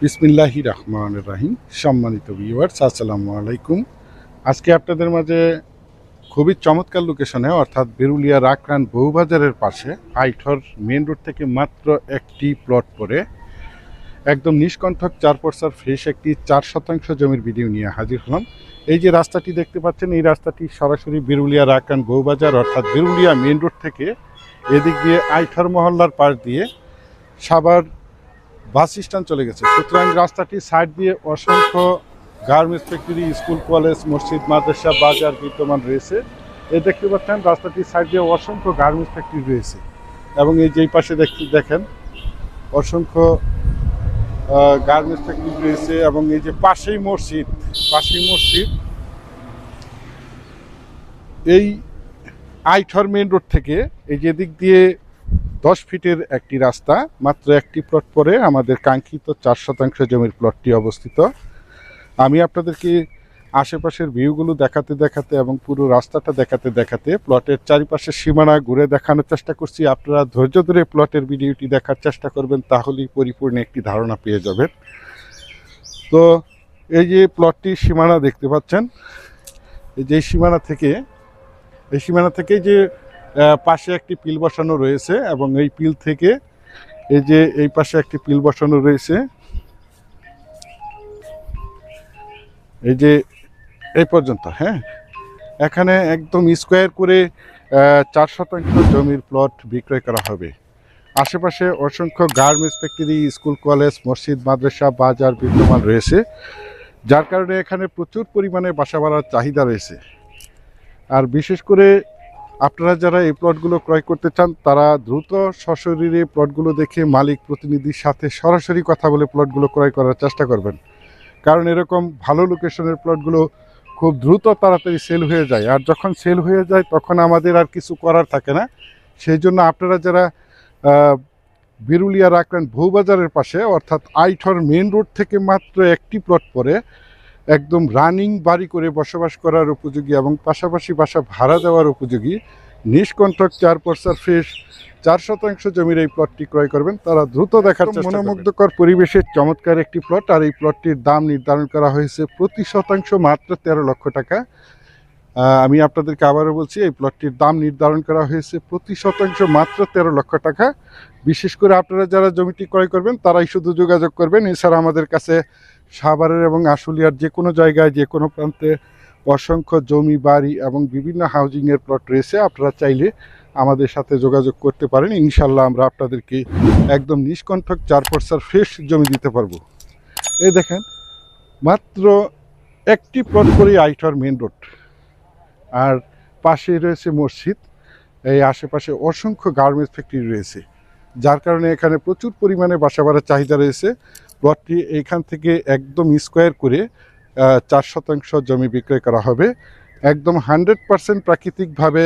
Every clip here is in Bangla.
বিসমিল্লাহির রহমানির রহিম। সম্মানিত ভিউয়ার্স, আসসালামু আলাইকুম। আজকে আপনাদের মাঝে খুবই চমৎকার লোকেশনে অর্থাৎ বিরুলিয়া রাকরান বউবাজারের পাশে আইঠর মেন রোড থেকে মাত্র একটি প্লট পরে একদম নিষ্কণ্ঠক 4% ফ্রেশ একটি 4% জমির ভিডিও নিয়ে হাজির হলাম। এই যে রাস্তাটি দেখতে পাচ্ছেন, এই রাস্তাটি সরাসরি বিরুলিয়া রাকরান বউবাজার অর্থাৎ বিরুলিয়া মেন রোড থেকে এদিক দিয়ে আইঠর মহল্লার পাশ দিয়ে সাভার বাস স্ট্যান্ড চলে গেছে। সুতরাং রাস্তাটির সাইড দিয়ে অসংখ্য গার্মেন্টস ফ্যাক্টরি, স্কুল, কলেজ, মসজিদ, মাদ্রাসা, বাজার বিদ্যমান রয়েছে। এই দেখতে পাচ্ছেন রাস্তাটির সাইড দিয়ে অসংখ্য গার্মেন্টস ফ্যাক্টরি রয়েছে এবং এই যেই পাশে দেখেন অসংখ্য গার্মেন্টস ফ্যাক্টরি রয়েছে এবং এই যে পাশেই মসজিদ এই আইঠর মেন রোড থেকে এই যে দিক দিয়ে 10 ফিটের একটি রাস্তা, মাত্র একটি প্লট পরে আমাদের কাঙ্ক্ষিত 4% জমির প্লটটি অবস্থিত। আমি আপনাদেরকে আশেপাশের ভিউগুলো দেখাতে এবং পুরো রাস্তাটা দেখাতে প্লটের চারিপাশের সীমানা ঘুরে দেখানোর চেষ্টা করছি। আপনারা ধৈর্য ধরে প্লটের ভিডিওটি দেখার চেষ্টা করবেন, তাহলেই পরিপূর্ণ একটি ধারণা পেয়ে যাবেন। তো এই যে প্লটটির সীমানা দেখতে পাচ্ছেন, এই যে সীমানা থেকে যে পাশে একটি পিল বসানো রয়েছে এবং এই পিল থেকে এই যে এই পাশে একটি পিল বসানো রয়েছে, এই যে এই পর্যন্ত। হ্যাঁ, এখানে একদম স্কোয়ার করে 4% জমির প্লট বিক্রয় করা হবে। আশেপাশে অসংখ্য গার্মেন্টস ফ্যাক্টরি, স্কুল, কলেজ, মসজিদ, মাদ্রাসা, বাজার বিদ্যমান রয়েছে, যার কারণে এখানে প্রচুর পরিমাণে বাসা ভাড়ার চাহিদা রয়েছে। আর বিশেষ করে আপনারা যারা এই প্লটগুলো ক্রয় করতে চান, তারা দ্রুত সশরীরে প্লটগুলো দেখে মালিক প্রতিনিধির সাথে সরাসরি কথা বলে প্লটগুলো ক্রয় করার চেষ্টা করবেন। কারণ এরকম ভালো লোকেশনের প্লটগুলো খুব দ্রুত তাড়াতাড়ি সেল হয়ে যায়, আর যখন সেল হয়ে যায় তখন আমাদের আর কিছু করার থাকে না। সেই জন্য আপনারা যারা বিরুলিয়া রাকরান বউবাজারের পাশে অর্থাৎ আইঠর মেন রোড থেকে মাত্র একটি প্লট পরে একদম রানিং বাড়ি করে বসবাস করার উপযোগী এবং পাশাপাশি বাসা ভাড়া দেওয়ার উপযোগী নিষ্কণ্ঠক 4% ফ্রেশ 4% জমির এই প্লটটি ক্রয় করবেন, তারা দ্রুত দেখার মনোমুগ্ধকর পরিবেশের চমৎকার একটি প্লট। আর এই প্লটটির দাম নির্ধারণ করা হয়েছে প্রতি শতাংশ মাত্র 13 লক্ষ টাকা। আমি আপনাদেরকে আবারও বলছি, এই প্লটটির দাম নির্ধারণ করা হয়েছে প্রতি শতাংশ মাত্র 13 লক্ষ টাকা। বিশেষ করে আপনারা যারা জমিটি ক্রয় করবেন তারাই শুধু যোগাযোগ করবেন। এছাড়া আমাদের কাছে সাভারের এবং আশুলিয়ার যে কোনো জায়গায় যে কোনো প্রান্তে অসংখ্য জমি, বাড়ি এবং বিভিন্ন হাউজিংয়ের প্লট রয়েছে। আপনারা চাইলে আমাদের সাথে যোগাযোগ করতে পারেন। ইনশাল্লাহ আমরা আপনাদেরকে একদম নিষ্কণ্ঠক 4% ফ্রেশ জমি দিতে পারবো। এই দেখেন, মাত্র একটি প্লট করেই আইঠর মেন রোড, আর পাশেই রয়েছে মসজিদ। এই আশেপাশে অসংখ্য গার্মেন্টস ফ্যাক্টরি রয়েছে, যার কারণে এখানে প্রচুর পরিমাণে বাসা ভাড়ার চাহিদা রয়েছে। প্লটটি এইখান থেকে একদম স্কোয়ার করে 4% জমি বিক্রয় করা হবে। একদম 100% প্রাকৃতিকভাবে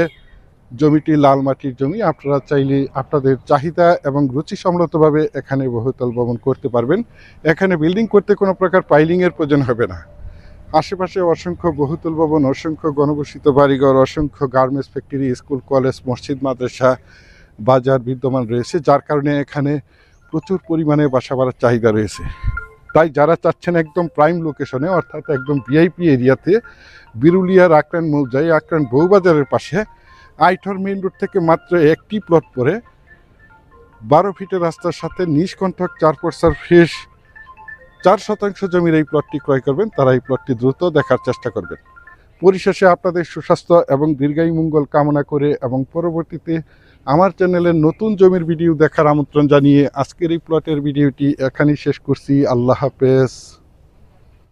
জমিটি লাল মাটির জমি। আপনারা চাইলে আপনাদের চাহিদা এবং রুচিসম্মতভাবে এখানে বহুতল ভবন করতে পারবেন। এখানে বিল্ডিং করতে কোনো প্রকার পাইলিংয়ের প্রয়োজন হবে না। আশেপাশে অসংখ্য বহুতল ভবন, অসংখ্য গণবসিত বাড়িঘর, অসংখ্য গার্মেন্টস ফ্যাক্টরি, স্কুল, কলেজ, মসজিদ, মাদ্রাসা, বাজার বিদ্যমান রয়েছে, যার কারণে এখানে প্রচুর পরিমাণে বাসা ভাড়ার চাহিদা রয়েছে। তাই যারা চাচ্ছেন একদম প্রাইম লোকেশনে অর্থাৎ একদম ভিআইপি এরিয়াতে বিরুলিয়া রাকরান মৌজায় রাকরান বউবাজারের পাশে আইঠর মেইন রোড থেকে মাত্র একটি প্লট পরে 12 ফিটের রাস্তার সাথে নিষ্কণ্ঠক 4% ফ্রেশ 4% জমির এই প্লটটি ক্রয় করবেন, তারা এই প্লটটি দ্রুত দেখার চেষ্টা করবেন। পরিশেষে আপনাদের সুস্বাস্থ্য এবং দীর্ঘায়ু মঙ্গল কামনা করে এবং পরবর্তীতে আমার চ্যানেলের নতুন জমির ভিডিও দেখার আমন্ত্রণ জানিয়ে আজকের এই প্লটের ভিডিওটি এখানেই শেষ করছি। আল্লাহ হাফেজ।